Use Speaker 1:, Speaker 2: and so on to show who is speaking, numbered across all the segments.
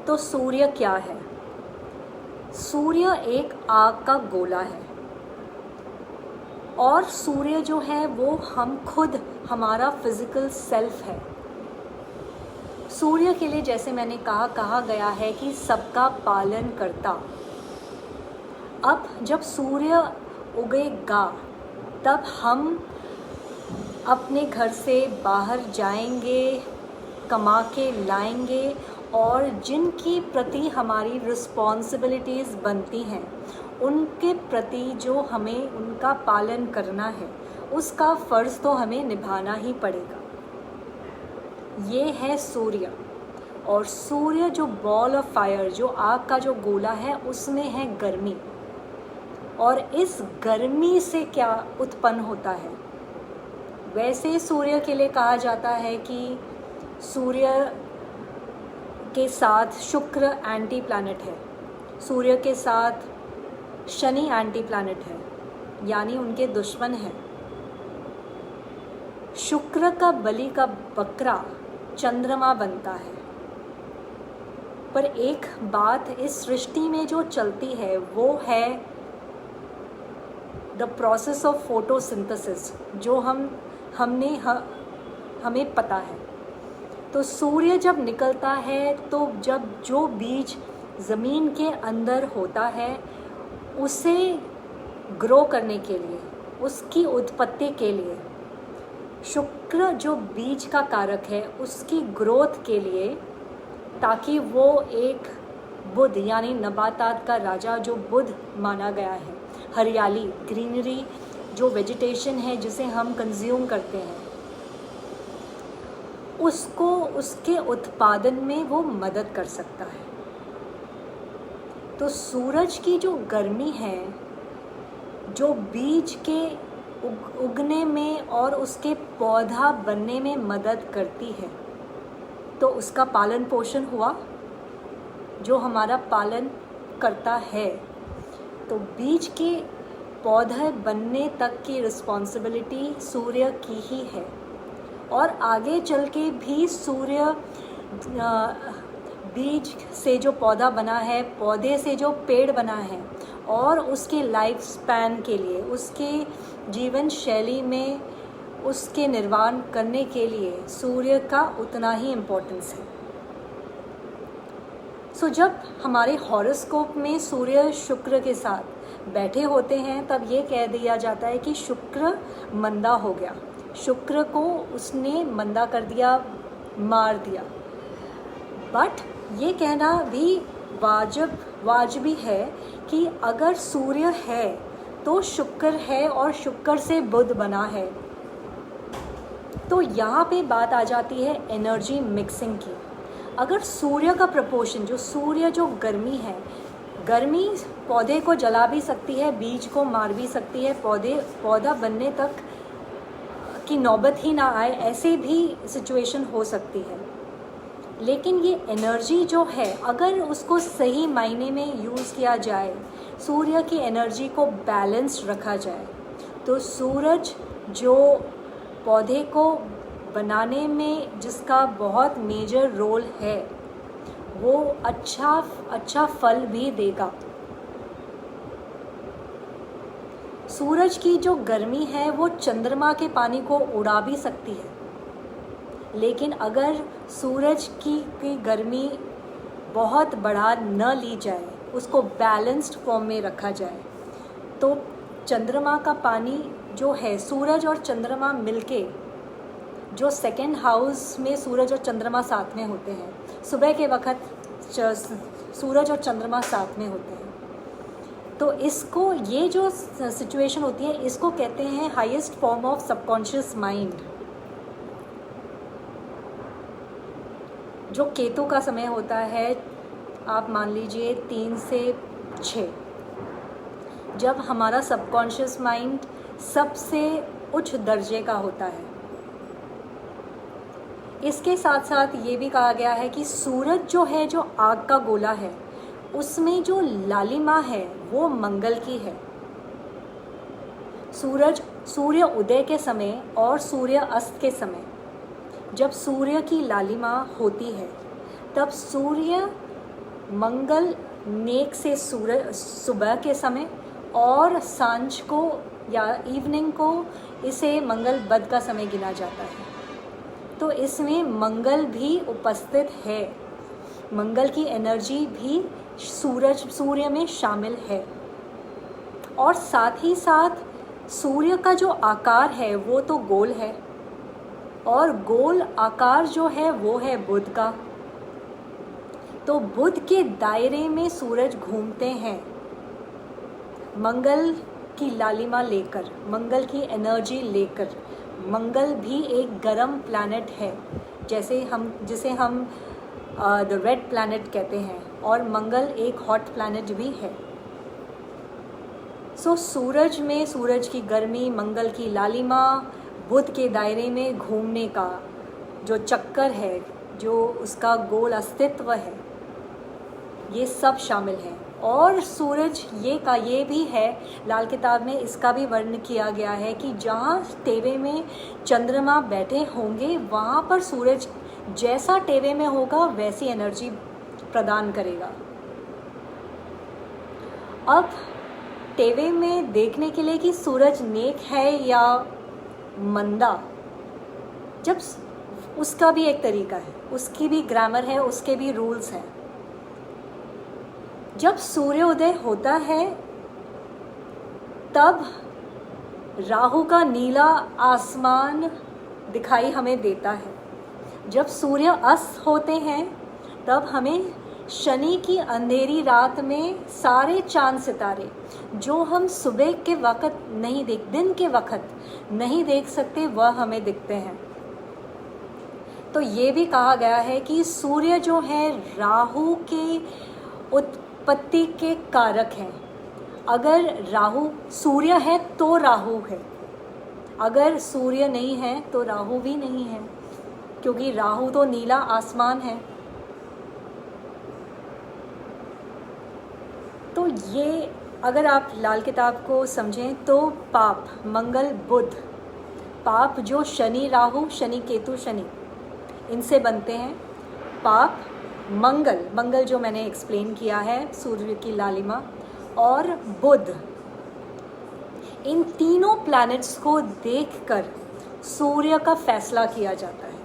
Speaker 1: तो सूर्य क्या है? सूर्य एक आग का गोला है और सूर्य जो है वो हम खुद, हमारा फिजिकल सेल्फ है। सूर्य के लिए जैसे मैंने कहा गया है कि सबका पालन करता। अब जब सूर्य उगेगा तब हम अपने घर से बाहर जाएंगे, कमा के लाएंगे और जिनकी प्रति हमारी रिस्पॉन्सिबिलिटीज़ बनती हैं उनके प्रति जो हमें उनका पालन करना है उसका फ़र्ज़ तो हमें निभाना ही पड़ेगा। ये है सूर्य। और सूर्य जो बॉल ऑफ फायर, जो आग का जो गोला है, उसमें है गर्मी। और इस गर्मी से क्या उत्पन्न होता है? वैसे सूर्य के लिए कहा जाता है कि सूर्य के साथ शुक्र एंटी प्लैनेट है, सूर्य के साथ शनि एंटी प्लैनेट है, यानी उनके दुश्मन हैं। शुक्र का बलि का बकरा चंद्रमा बनता है। पर एक बात इस सृष्टि में जो चलती है वो है द प्रोसेस ऑफ फोटोसिंथेसिस, जो हमें पता है। तो सूर्य जब निकलता है तो जब जो बीज ज़मीन के अंदर होता है उसे ग्रो करने के लिए, उसकी उत्पत्ति के लिए, शुक्र जो बीज का कारक है उसकी ग्रोथ के लिए, ताकि वो एक बुध यानी नबातात का राजा जो बुध माना गया है, हरियाली, ग्रीनरी, जो वेजिटेशन है जिसे हम कंज्यूम करते हैं, उसको उसके उत्पादन में वो मदद कर सकता है। तो सूरज की जो गर्मी है जो बीज के उगने में और उसके पौधा बनने में मदद करती है, तो उसका पालन पोषण हुआ जो हमारा पालन करता है। तो बीज के पौधे बनने तक की रिस्पॉन्सिबिलिटी सूर्य की ही है। और आगे चल के भी सूर्य बीज से जो पौधा बना है, पौधे से जो पेड़ बना है, और उसके लाइफ स्पैन के लिए, उसके जीवन शैली में उसके निर्वाण करने के लिए सूर्य का उतना ही इम्पोर्टेंस है। सो जब हमारे हॉरोस्कोप में सूर्य शुक्र के साथ बैठे होते हैं तब ये कह दिया जाता है कि शुक्र मंदा हो गया, शुक्र को उसने मंदा कर दिया, मार दिया। बट ये कहना भी वाजिबी है कि अगर सूर्य है तो शुक्र है और शुक्र से बुध बना है। तो यहाँ पे बात आ जाती है एनर्जी मिक्सिंग की। अगर सूर्य का प्रपोर्शन, जो सूर्य जो गर्मी है, गर्मी पौधे को जला भी सकती है, बीज को मार भी सकती है, पौधा बनने तक की नौबत ही ना आए, ऐसे भी सिचुएशन हो सकती है। लेकिन ये एनर्जी जो है अगर उसको सही मायने में यूज़ किया जाए, सूर्य की एनर्जी को बैलेंस रखा जाए, तो सूरज जो पौधे को बनाने में जिसका बहुत मेजर रोल है वो अच्छा फल भी देगा। सूरज की जो गर्मी है वो चंद्रमा के पानी को उड़ा भी सकती है, लेकिन अगर सूरज की गर्मी बहुत बढ़ा न ली जाए, उसको बैलेंस्ड फॉर्म में रखा जाए, तो चंद्रमा का पानी जो है, सूरज और चंद्रमा मिलके, जो सेकेंड हाउस में सूरज और चंद्रमा साथ में होते हैं, सुबह के वक्त सूरज और चंद्रमा साथ में होते हैं, तो इसको, ये जो सिचुएशन होती है इसको कहते हैं highest form of subconscious mind. जो केतु का समय होता है, आप मान लीजिए 3 से 6, जब हमारा सबकॉन्शियस माइंड सबसे उच्च दर्जे का होता है। इसके साथ साथ ये भी कहा गया है कि सूरज जो है, जो आग का गोला है, उसमें जो लालिमा है वो मंगल की है। सूर्य उदय के समय और सूर्य अस्त के समय जब सूर्य की लालिमा होती है तब सूर्य मंगल नेक से सूरज सुबह के समय और सांझ को या इवनिंग को इसे मंगल बद का समय गिना जाता है। तो इसमें मंगल भी उपस्थित है, मंगल की एनर्जी भी सूर्य में शामिल है। और साथ ही साथ सूर्य का जो आकार है वो तो गोल है, और गोल आकार जो है वो है बुध का। तो बुध के दायरे में सूरज घूमते हैं मंगल की लालिमा लेकर, मंगल की एनर्जी लेकर। मंगल भी एक गर्म प्लैनेट है, जिसे हम द रेड प्लैनेट कहते हैं, और मंगल एक हॉट प्लैनेट भी है। सो सूरज में सूरज की गर्मी, मंगल की लालिमा, बुध के दायरे में घूमने का जो चक्कर है, जो उसका गोल अस्तित्व है, ये सब शामिल है। और सूरज ये भी है, लाल किताब में इसका भी वर्णन किया गया है कि जहाँ टेवे में चंद्रमा बैठे होंगे वहाँ पर सूरज जैसा टेवे में होगा वैसी एनर्जी प्रदान करेगा। अब टेवे में देखने के लिए कि सूरज नेक है या मंदा, जब उसका भी एक तरीका है, उसकी भी ग्रामर है, उसके भी रूल्स हैं। जब सूर्योदय होता है तब राहु का नीला आसमान दिखाई हमें देता है। जब सूर्य अस्त होते हैं तब हमें शनि की अंधेरी रात में सारे चांद सितारे जो हम सुबह के वक़्त नहीं दिन के वक़्त नहीं देख सकते, वह हमें दिखते हैं। तो ये भी कहा गया है कि सूर्य जो है राहु के उत्पत्ति के कारक हैं। अगर राहु सूर्य है तो राहु है, अगर सूर्य नहीं है तो राहु भी नहीं है, क्योंकि राहु तो नीला आसमान है। तो ये अगर आप लाल किताब को समझें तो पाप मंगल बुध, पाप जो शनि राहु, शनि केतु शनि, इनसे बनते हैं। पाप मंगल जो मैंने एक्सप्लेन किया है, सूर्य की लालिमा, और बुध, इन तीनों प्लैनेट्स को देखकर सूर्य का फैसला किया जाता है।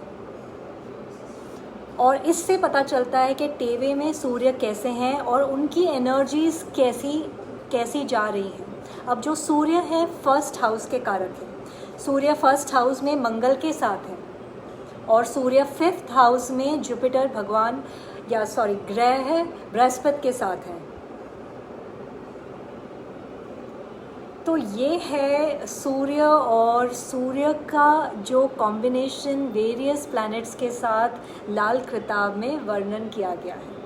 Speaker 1: और इससे पता चलता है कि टेवे में सूर्य कैसे हैं और उनकी एनर्जीज कैसी जा रही हैं। अब जो सूर्य है फर्स्ट हाउस के कारक है, सूर्य फर्स्ट हाउस में मंगल के साथ है, और सूर्य फिफ्थ हाउस में जुपिटर ग्रह है बृहस्पति के साथ है। तो ये है सूर्य और सूर्य का जो कॉम्बिनेशन वेरियस प्लैनेट्स के साथ लाल किताब में वर्णन किया गया है।